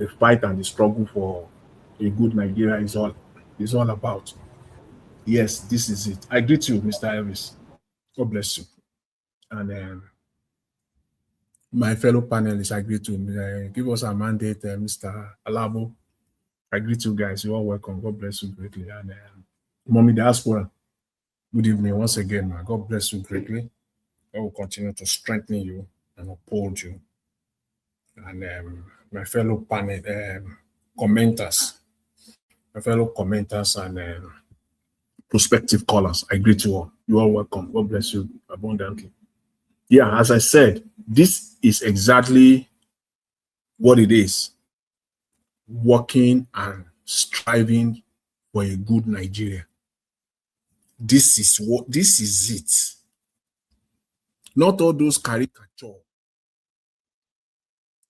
the fight and the struggle for a good Nigeria is all about. Yes, this is it. I greet you, Mr. Elvis. God bless you. And my fellow panelists, I greet you. Give us a mandate, Mr. Alabo. I greet you guys. You're all welcome. God bless you greatly. And Mommy Diaspora, good evening once again, man. God bless you greatly. I will continue to strengthen you and uphold you. And my fellow commenters, and prospective callers, I greet you all. You are welcome. God bless you abundantly. Yeah, as I said, this is exactly what it is. Working and striving for a good Nigeria. This is it. Not all those caricature,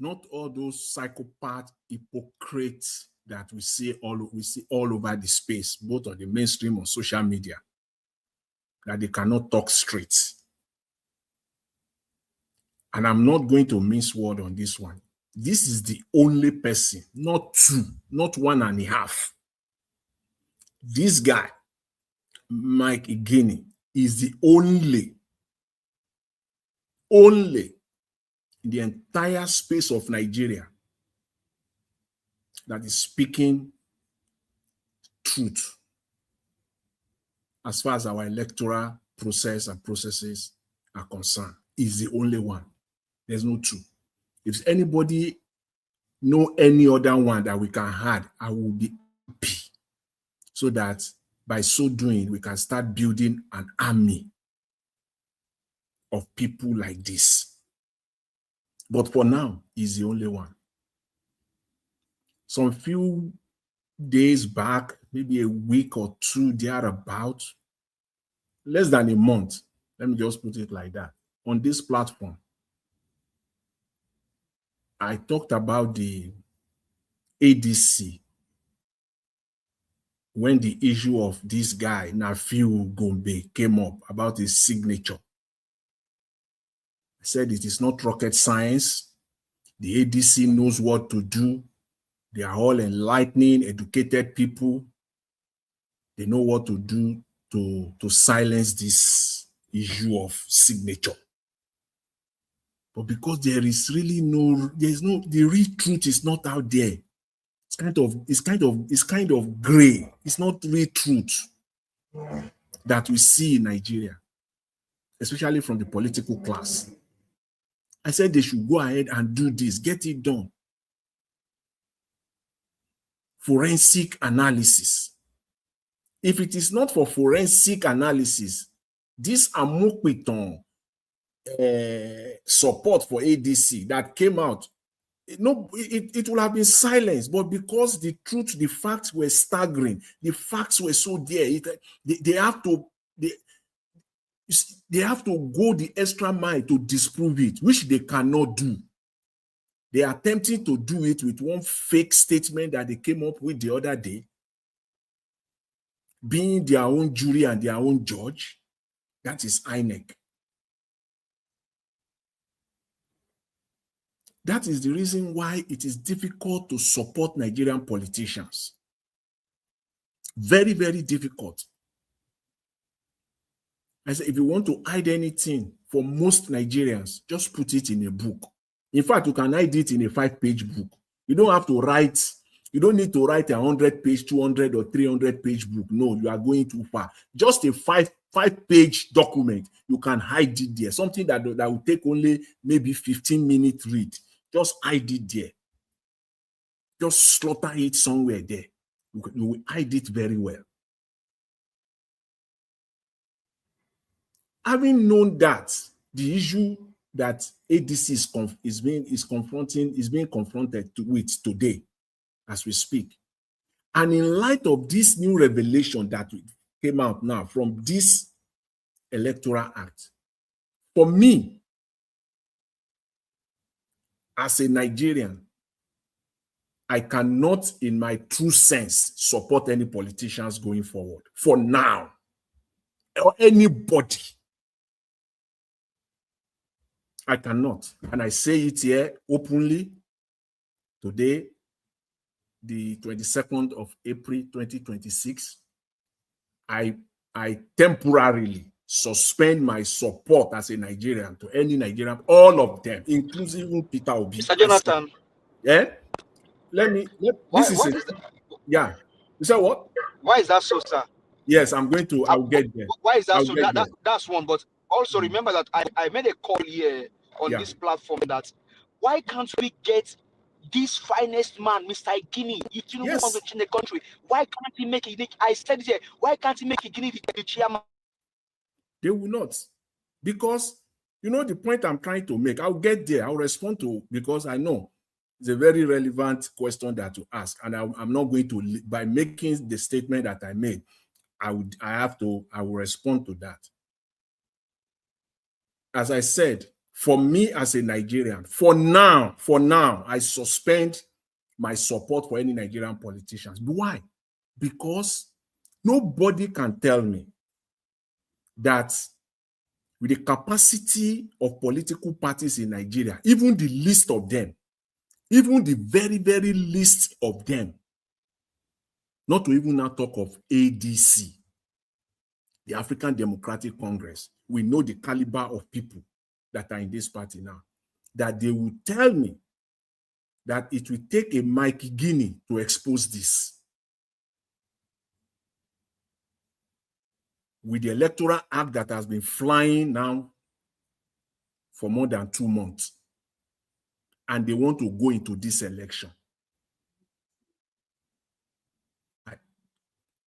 not all those psychopath hypocrites that we see all over the space, both on the mainstream or social media, that they cannot talk straight. And I'm not going to mince word on this one. This is the only person, not two, not 1.5. This guy, Mike Igini'S, is the only in the entire space of Nigeria that is speaking truth as far as our electoral process and processes are concerned. Is the only one. There's no two. If anybody know any other one that we can add, I will be happy, so that by so doing, we can start building an army of people like this. But for now, he's the only one. Some few days back, maybe a week or two thereabout, less than a month, let me just put it like that, on this platform, I talked about the ADC when the issue of this guy, Nafiu Gombe, came up about his signature. I said it is not rocket science. The ADC knows what to do. They are all enlightening, educated people. They know what to do to silence this issue of signature. But because there is really the real truth is not out there. It's kind of gray. It's not real truth that we see in Nigeria, especially from the political class. I said they should go ahead and do this, get it done. Forensic analysis. If it is not for forensic analysis, this Amokwiton support for ADC that came out, it would have been silenced. But because the truth, the facts were staggering, the facts were so there, they have to go the extra mile to disprove it, which they cannot do. They are attempting to do it with one fake statement that they came up with the other day, being their own jury and their own judge. That is Inec. That is the reason why it is difficult to support Nigerian politicians. Very, very difficult. I said, if you want to hide anything for most Nigerians, just put it in a book. In fact, you can hide it in a 5-page book. You don't have to write, you don't need to write a 100-page, 200 or 300-page book. No, you are going too far. Just a five-page document, you can hide it there. Something that will take only maybe 15-minute read. Just hide it there. Just slaughter it somewhere there. You will hide it very well. Having known that, the issue that ADC is being confronted with today, as we speak, and in light of this new revelation that came out now from this Electoral Act, for me, as a Nigerian, I cannot, in my true sense, support any politicians going forward for now, or anybody. I cannot. And I say it here openly today the 22nd of April 2026, I temporarily suspend my support as a Nigerian to any Nigerian, all of them, including Peter Obi. Mr. Jonathan. Yeah. This is it. Yeah. You said what? Why is that so, sir? Yes, I'll get there. Why is that so? That's one. But also remember that I made a call here on this platform that why can't we get this finest man, Mr. Igini, if TINUBU wants to change the country, why can't he make it? I said here, why can't he make Igini the chairman? They will not. Because, you know, the point I'm trying to make, I'll get there. I'll respond to, because I know it's a very relevant question that you ask. And I'm not going to, by making the statement that I made, I will respond to that. As I said, for me as a Nigerian, for now, I suspend my support for any Nigerian politicians. Why? Because nobody can tell me that with the capacity of political parties in Nigeria, even the least of them, even the very, very least of them, not to even now talk of ADC, the African Democratic Congress, we know the caliber of people that are in this party now, that they will tell me that it will take a Mike Igini to expose this. With the Electoral Act that has been flying now for more than 2 months, and they want to go into this election.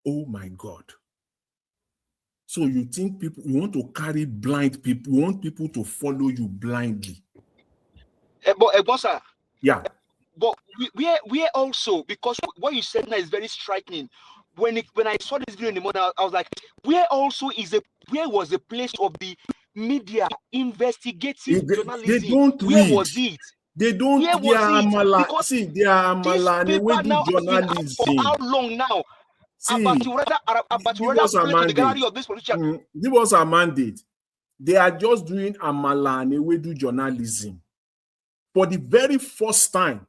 Oh my God. So you think people, you want to carry blind people, you want people to follow you blindly. Sir. Yeah. But we also, because what you said now is very striking. When I saw this video in the morning, I was like, where was the place of the media investigative journalism? They don't where read. Was it? They don't. Where was it? Because see, they are amala and we do journalism. For how long now? See, give us a mandate. Give us a mandate. They are just doing amala and we do journalism. For the very first time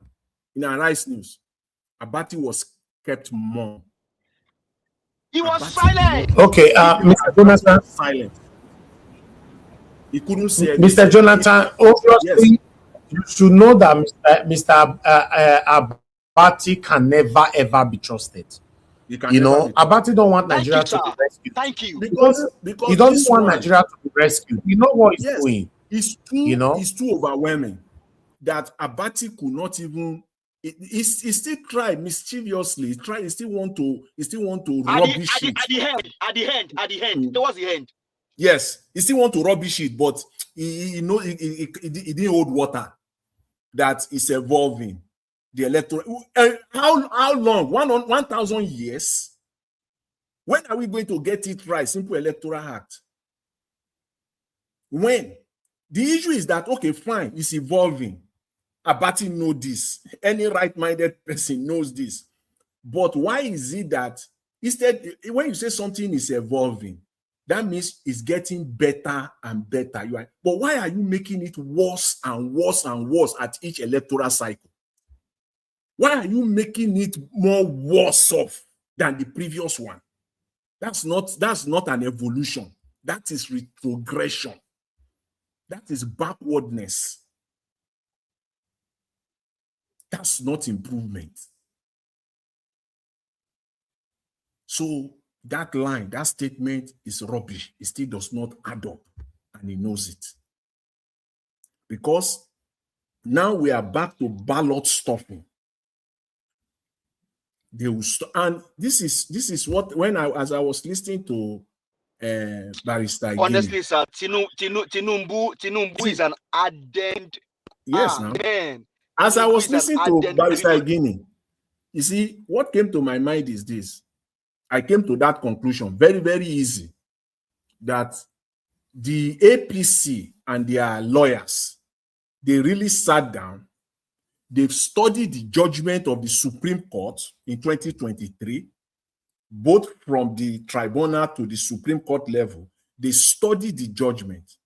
in Arise News, Abati was kept mum. He was silent. Okay, Mr. Jonathan. Silent. He couldn't say anything. Mr. Jonathan, obviously, you should know that Mr. Abati can never ever be trusted. You know, Abati don't want Nigeria to be rescued. Thank you. Because he doesn't want Nigeria to be rescued. You know what he's doing? It's too overwhelming that Abati could not even. He still tried mischievously. He still want to rubbish it. At the end, towards the end. Yes, he still want to rubbish it, but he didn't hold water. That is evolving. The electoral. How long? 1,000 years? When are we going to get it right? Simple Electoral Act. When? The issue is that, okay, fine, it's evolving. Abati knows this. Any right-minded person knows this. But why is it that instead, when you say something is evolving, that means it's getting better and better. But why are you making it worse and worse and worse at each electoral cycle? Why are you making it more worse off than the previous one? That's not an evolution. That is retrogression. That is backwardness. That's not improvement. So that line, that statement is rubbish. It still does not add up, and he knows it. Because now we are back to ballot stuffing. They will and this is what, as I was listening to Barrister Igini. Honestly, sir, TINUBU is an ardent. Yes, man. As I was listening to Barrister Igini, you see, what came to my mind is this. I came to that conclusion very, very easy, that the APC and their lawyers, they really sat down. They've studied the judgment of the Supreme Court in 2023, both from the tribunal to the Supreme Court level. They studied the judgment,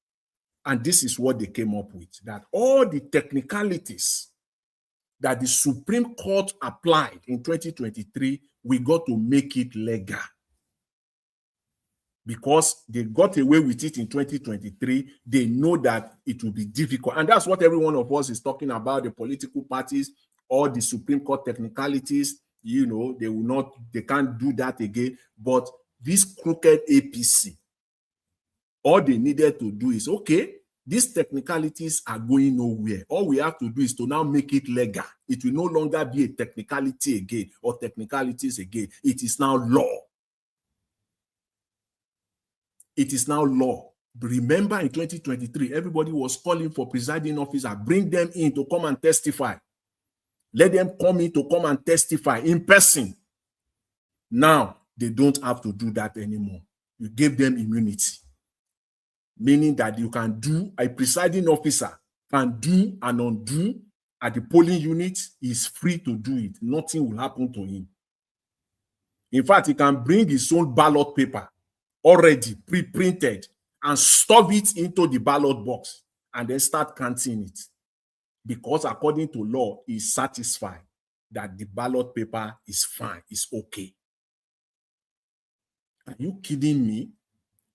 and this is what they came up with, that all the technicalities that the Supreme Court applied in 2023, we got to make it legal. Because they got away with it in 2023, they know that it will be difficult. And that's what every one of us is talking about, the political parties or the Supreme Court technicalities. You know, they can't do that again. But this crooked APC, all they needed to do is, okay, these technicalities are going nowhere. All we have to do is to now make it legal. It will no longer be a technicality again or technicalities again. It is now law. It is now law. Remember in 2023, everybody was calling for presiding officer, bring them in to come and testify. Let them come in to come and testify in person. Now, they don't have to do that anymore. You gave them immunity. Meaning that you can do, a presiding officer can do and undo at the polling unit. He is free to do it. Nothing will happen to him. In fact, he can bring his own ballot paper already pre-printed and stuff it into the ballot box and then start counting it. Because according to law, he's satisfied that the ballot paper is fine, it's okay. Are you kidding me?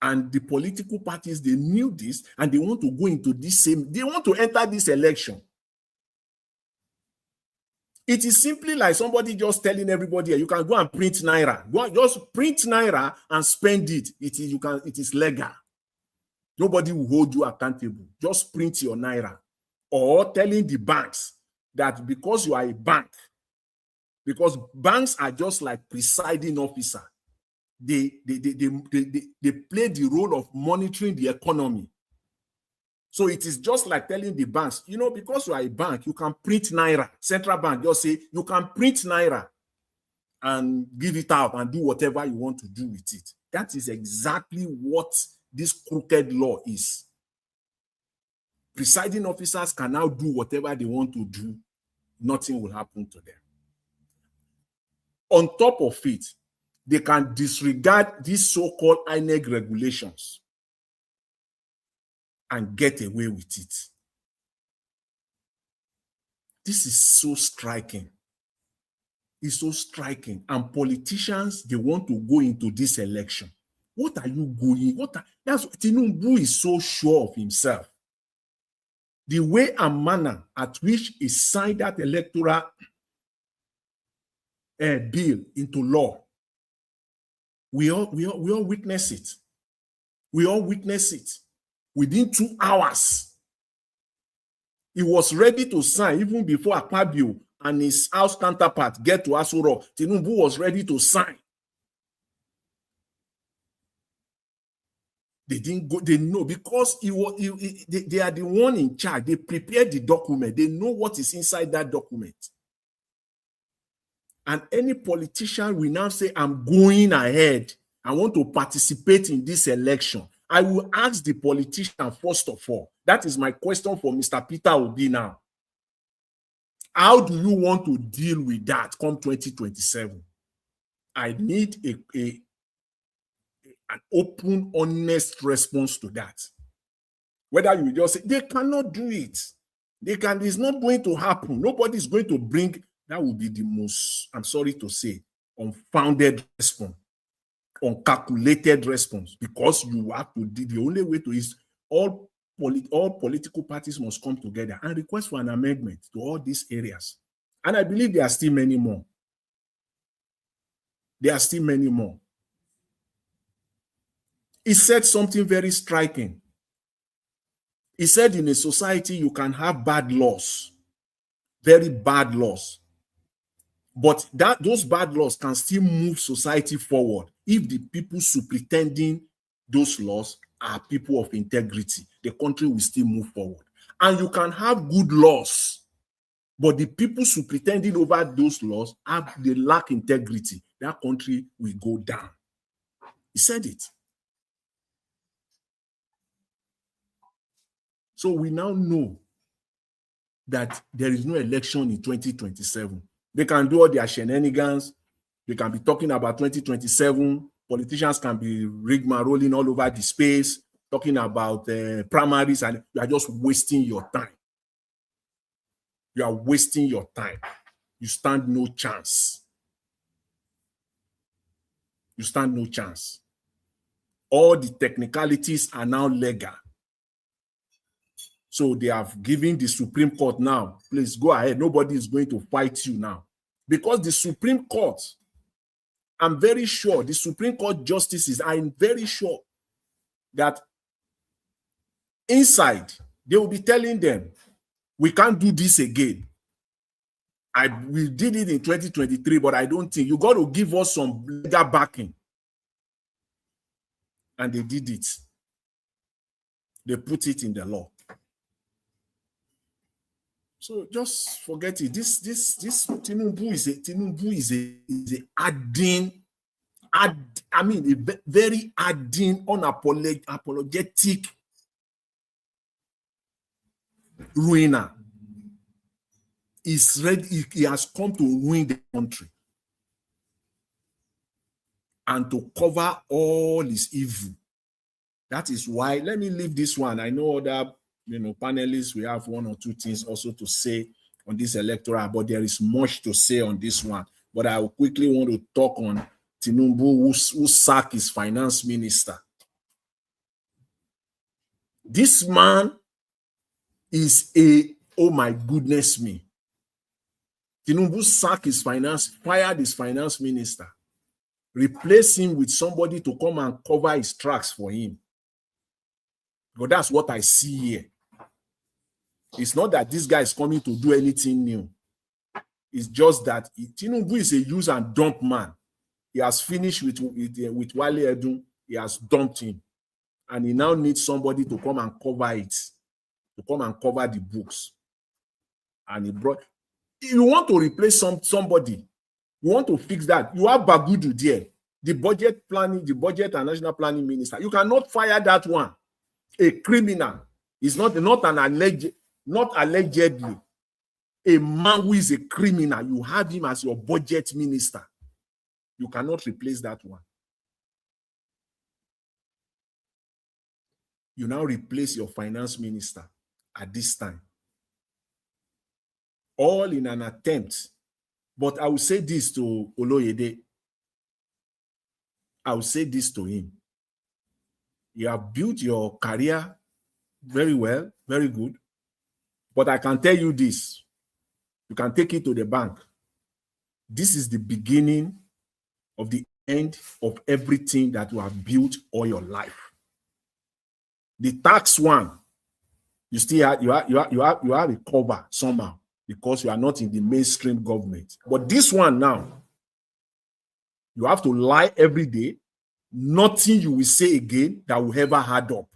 And the political parties, they knew this and they want to go into this they want to enter this election. It is simply like somebody just telling everybody, you can go and print Naira. Go and just print Naira and spend it. It is legal. Nobody will hold you accountable. Just print your Naira. Or telling the banks that because you are a bank, because banks are just like presiding officer. They play the role of monitoring the economy. So it is just like telling the banks, you know, because you are a bank, you can print Naira. Central Bank just say, you can print Naira and give it out and do whatever you want to do with it. That is exactly what this crooked law is. Presiding officers can now do whatever they want to do. Nothing will happen to them. On top of it, they can disregard these so-called Inec regulations and get away with it. This is so striking. It's so striking. And politicians, they want to go into this election. What are you going? That's TINUBU is so sure of himself. The way and manner at which he signed that electoral bill into law, we all witness it. We all witness it. Within 2 hours, he was ready to sign even before Akpabio and his House counterpart get to Asoro. TINUBU was ready to sign. They didn't go, they know because they are the one in charge. They prepared the document. They know what is inside that document. And any politician will now say, I'm going ahead. I want to participate in this election. I will ask the politician first of all. That is my question for Mr. Peter Obi now. How do you want to deal with that come 2027? I need an open, honest response to that. Whether you just say, they cannot do it. It's not going to happen. Nobody's going to bring, that would be the most, I'm sorry to say, unfounded response, uncalculated response, because you have to, the only way to is all political parties must come together and request for an amendment to all these areas. And I believe there are still many more. There are still many more. He said something very striking. He said in a society you can have bad laws, very bad laws, but those bad laws can still move society forward if the people superintending those laws are people of integrity. The country will still move forward. And you can have good laws, but the people superintending over those laws they lack integrity. That country will go down. He said it. So we now know that there is no election in 2027. They can do all their shenanigans. They can be talking about 2027. Politicians can be rigmaroling all over the space, talking about primaries, and you are just wasting your time. You are wasting your time. You stand no chance. You stand no chance. All the technicalities are now legal. So they have given the Supreme Court now, please go ahead. Nobody is going to fight you now. Because the Supreme Court, I'm very sure, the Supreme Court justices, I'm very sure that inside, they will be telling them, we can't do this again. We did it in 2023, but I don't think, you got to give us some legal backing. And they did it. They put it in the law. So just forget it. This TINUBU is a very adding, unapologetic ruiner. He's ready. He has come to ruin the country and to cover all his evil. That is why, let me leave this one. I know other panelists, we have one or two things also to say on this electoral, but there is much to say on this one. But I quickly want to talk on TINUBU, who sacked his finance minister. This man is oh my goodness me. TINUBU sacked his fired his finance minister, replaced him with somebody to come and cover his tracks for him. But that's what I see here. It's not that this guy is coming to do anything new. It's just that TINUBU is a use and dump man. He has finished with Wale Edun. He has dumped him. And he now needs somebody to come and cover it, to come and cover the books. And he brought, you want to replace somebody, you want to fix that. You have Bagudu there, the budget and national planning minister. You cannot fire that one. A criminal is not allegedly a man who is a criminal. You have him as your budget minister. You cannot replace that one. You now replace your finance minister at this time. All in an attempt. But I will say this to Oloyede. I will say this to him. You have built your career very well, very good. But I can tell you this. You can take it to the bank. This is the beginning of the end of everything that you have built all your life. The tax one, you still have a cover somehow because you are not in the mainstream government. But this one now, you have to lie every day. Nothing you will say again that will ever add up.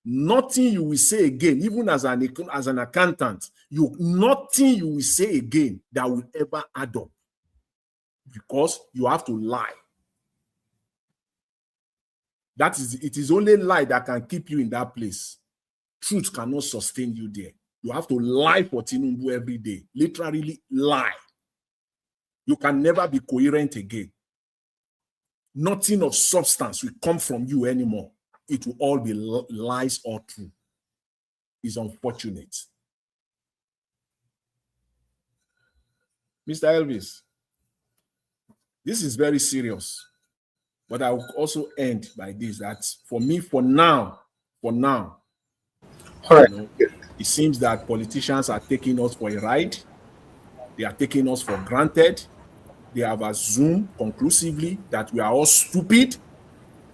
Nothing you will say again, even as an accountant, nothing you will say again that will ever add up. Because you have to lie. It is only lie that can keep you in that place. Truth cannot sustain you there. You have to lie for TINUBU every day. Literally lie. You can never be coherent again. Nothing of substance will come from you anymore. It will all be lies or true. It's unfortunate. Mr. Elvis, this is very serious. But I will also end by this, that for me, for now, all right. It seems that politicians are taking us for a ride. They are taking us for granted. They have assumed conclusively that we are all stupid,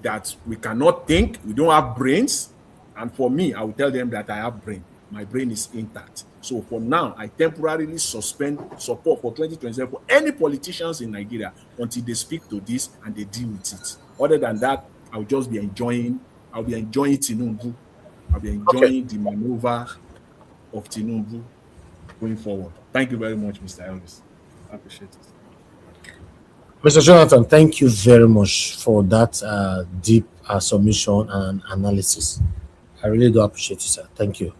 that we cannot think, we don't have brains. And for me, I will tell them that I have brain. My brain is intact. So for now, I temporarily suspend support for 2027 for any politicians in Nigeria until they speak to this and they deal with it. Other than that, I'll just be enjoying, TINUBU. I'll be enjoying the maneuver of TINUBU going forward. Thank you very much, Mr. Elvis. I appreciate it. Mr. Jonathan, thank you very much for that deep submission and analysis. I really do appreciate it, sir. Thank you.